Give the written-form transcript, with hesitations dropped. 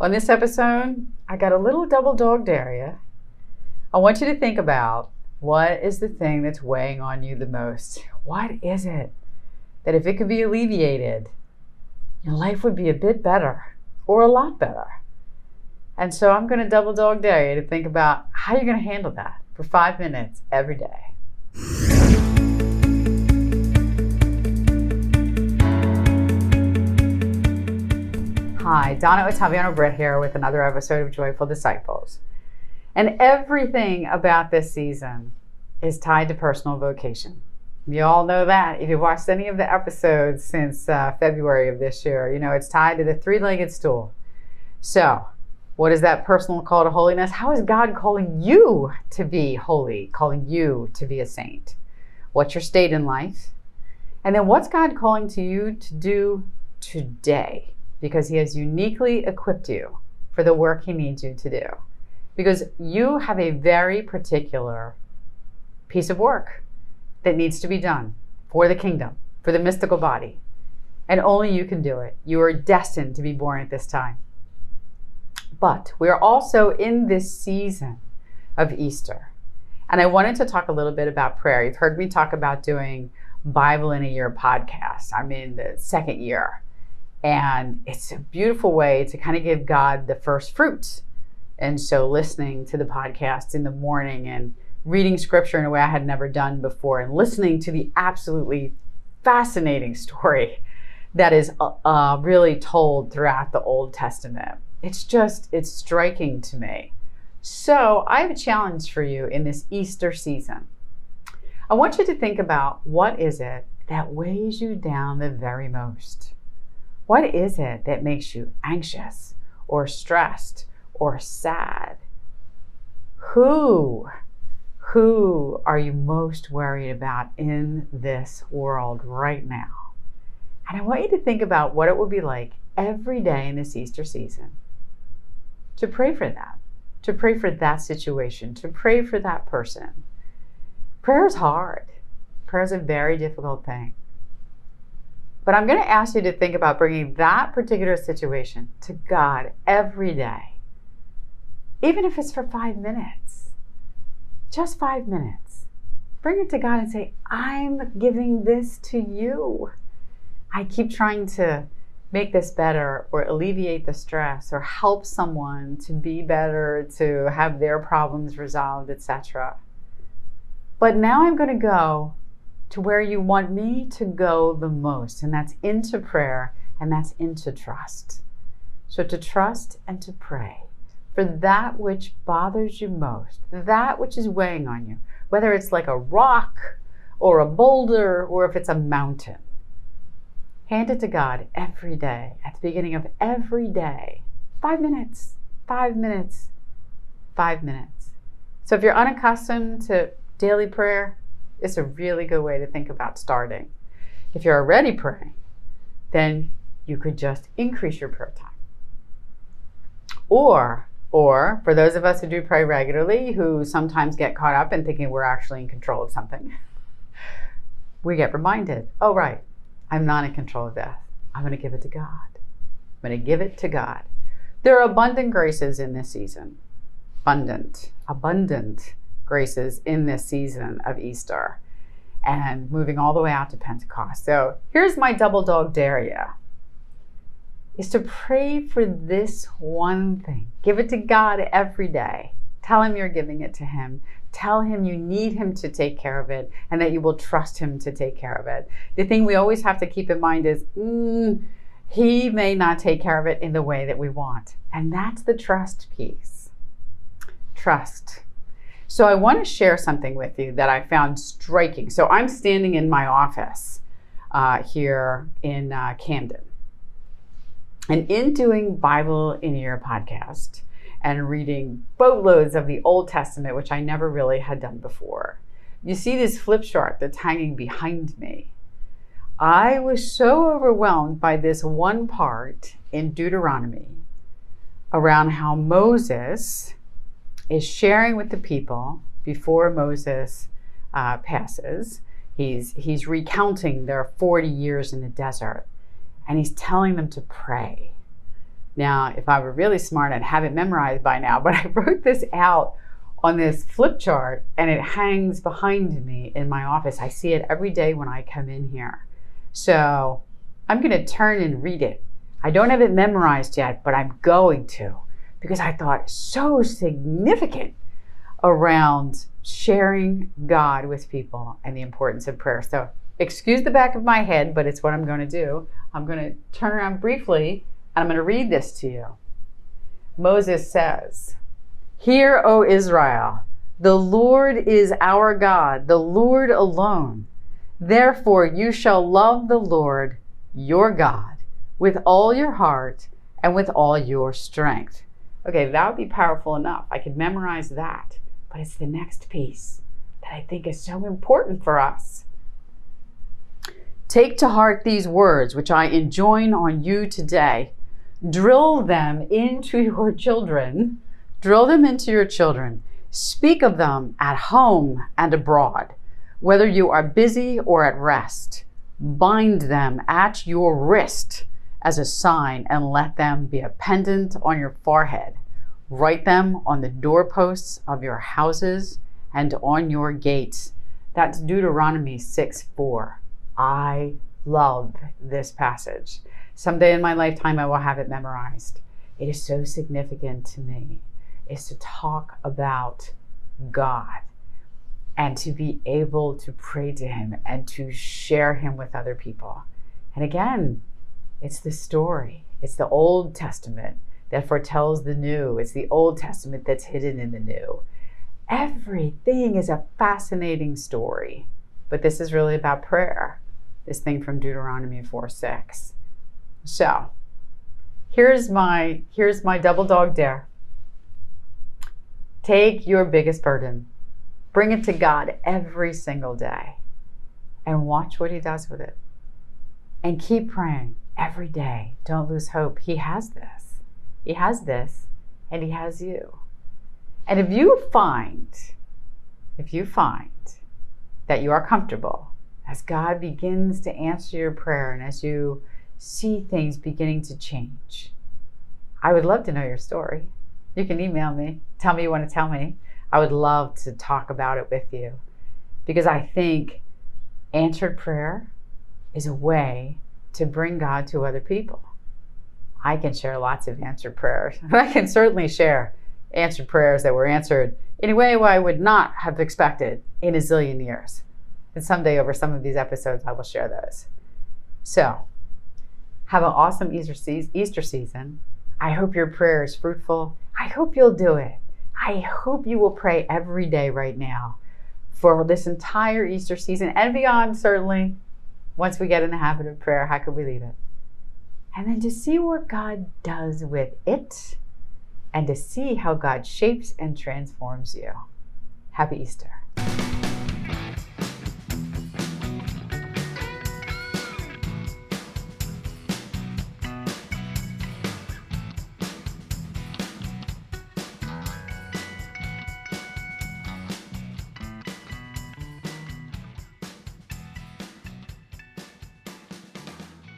On this episode, I got a little double dog dare you. I want you to think about, what is the thing that's weighing on you the most? What is it that if it could be alleviated, your life would be a bit better or a lot better? And so I'm going to double dog dare you to think about how you're going to handle that for 5 minutes every day. Hi, Donna Ottaviano-Britt here with another episode of Joyful Disciples. And everything about this season is tied to personal vocation. You all know that. If you've watched any of the episodes since February of this year, you know it's tied to the three-legged stool. So, what is that personal call to holiness? How is God calling you to be holy, calling you to be a saint? What's your state in life? And then what's God calling to you to do today? Because he has uniquely equipped you for the work he needs you to do. Because you have a very particular piece of work that needs to be done for the kingdom, for the mystical body. And only you can do it. You are destined to be born at this time. But we are also in this season of Easter. And I wanted to talk a little bit about prayer. You've heard me talk about doing Bible in a Year podcast. I'm in the second year. And it's a beautiful way to kind of give God the first fruits. And so listening to the podcast in the morning and reading scripture in a way I had never done before and listening to the absolutely fascinating story that is really told throughout the Old Testament. It's striking to me. So I have a challenge for you in this Easter season. I want you to think about, what is it that weighs you down the very most? What is it that makes you anxious or stressed or sad? Who are you most worried about in this world right now? And I want you to think about what it would be like every day in this Easter season to pray for that, to pray for that situation, to pray for that person. Prayer is hard. Prayer is a very difficult thing. But I'm going to ask you to think about bringing that particular situation to God every day. Even if it's for 5 minutes. Just 5 minutes. Bring it to God and say, I'm giving this to you. I keep trying to make this better or alleviate the stress or help someone to be better, to have their problems resolved, etc. But now I'm going to go to where you want me to go the most, and that's into prayer, and that's into trust. So to trust and to pray for that which bothers you most, that which is weighing on you, whether it's like a rock or a boulder or if it's a mountain. Hand it to God every day, at the beginning of every day. 5 minutes, 5 minutes, 5 minutes. So if you're unaccustomed to daily prayer, it's a really good way to think about starting. If you're already praying, then you could just increase your prayer time. Or for those of us who do pray regularly, who sometimes get caught up in thinking we're actually in control of something, we get reminded, oh right, I'm not in control of death. I'm going to give it to God. I'm going to give it to God. There are abundant graces in this season. Abundant graces in this season of Easter and moving all the way out to Pentecost. So here's my double dog dare you, is to pray for this one thing. Give it to God every day. Tell him you're giving it to him. Tell him you need him to take care of it and that you will trust him to take care of it. The thing we always have to keep in mind is he may not take care of it in the way that we want. And that's the trust piece. Trust. So I want to share something with you that I found striking. So I'm standing in my office here in Camden. And in doing Bible in a Year podcast and reading boatloads of the Old Testament, which I never really had done before, you see this flip chart that's hanging behind me. I was so overwhelmed by this one part in Deuteronomy around how Moses is sharing with the people before Moses passes. He's recounting their 40 years in the desert, and he's telling them to pray. Now, if I were really smart, I'd have it memorized by now, but I wrote this out on this flip chart and it hangs behind me in my office. I see it every day when I come in here. So I'm going to turn and read it. I don't have it memorized yet, but I'm going to, because I thought it's so significant around sharing God with people and the importance of prayer. So excuse the back of my head, but it's what I'm going to do. I'm going to turn around briefly and I'm going to read this to you. Moses says, "Hear, O Israel, the Lord is our God, the Lord alone. Therefore you shall love the Lord your God with all your heart and with all your strength." Okay, that would be powerful enough. I could memorize that, but it's the next piece that I think is so important for us. "Take to heart these words which I enjoin on you today. Drill them into your children. Drill them into your children. Speak of them at home and abroad, whether you are busy or at rest. Bind them at your wrist as a sign and let them be a pendant on your forehead. Write them on the doorposts of your houses and on your gates." That's Deuteronomy 6:4. I love this passage. Someday in my lifetime, I will have it memorized. It is so significant to me, is to talk about God and to be able to pray to him and to share him with other people. And again, it's the story. It's the Old Testament that foretells the new. It's the Old Testament that's hidden in the new. Everything is a fascinating story, but this is really about prayer. This thing from Deuteronomy 4:6. So here's my double dog dare. Take your biggest burden, bring it to God every single day, and watch what he does with it. And keep praying every day. Don't lose hope. He has this. He has this, and he has you. And if you find that you are comfortable as God begins to answer your prayer and as you see things beginning to change, I would love to know your story. You can email me, tell me you want to tell me. I would love to talk about it with you, because I think answered prayer is a way to bring God to other people. I can share lots of answered prayers. I can certainly share answered prayers that were answered in a way I would not have expected in a zillion years. And someday over some of these episodes, I will share those. So have an awesome Easter season. I hope your prayer is fruitful. I hope you'll do it. I hope you will pray every day right now for this entire Easter season and beyond, certainly. Once we get in the habit of prayer, how could we leave it? And then to see what God does with it and to see how God shapes and transforms you. Happy Easter.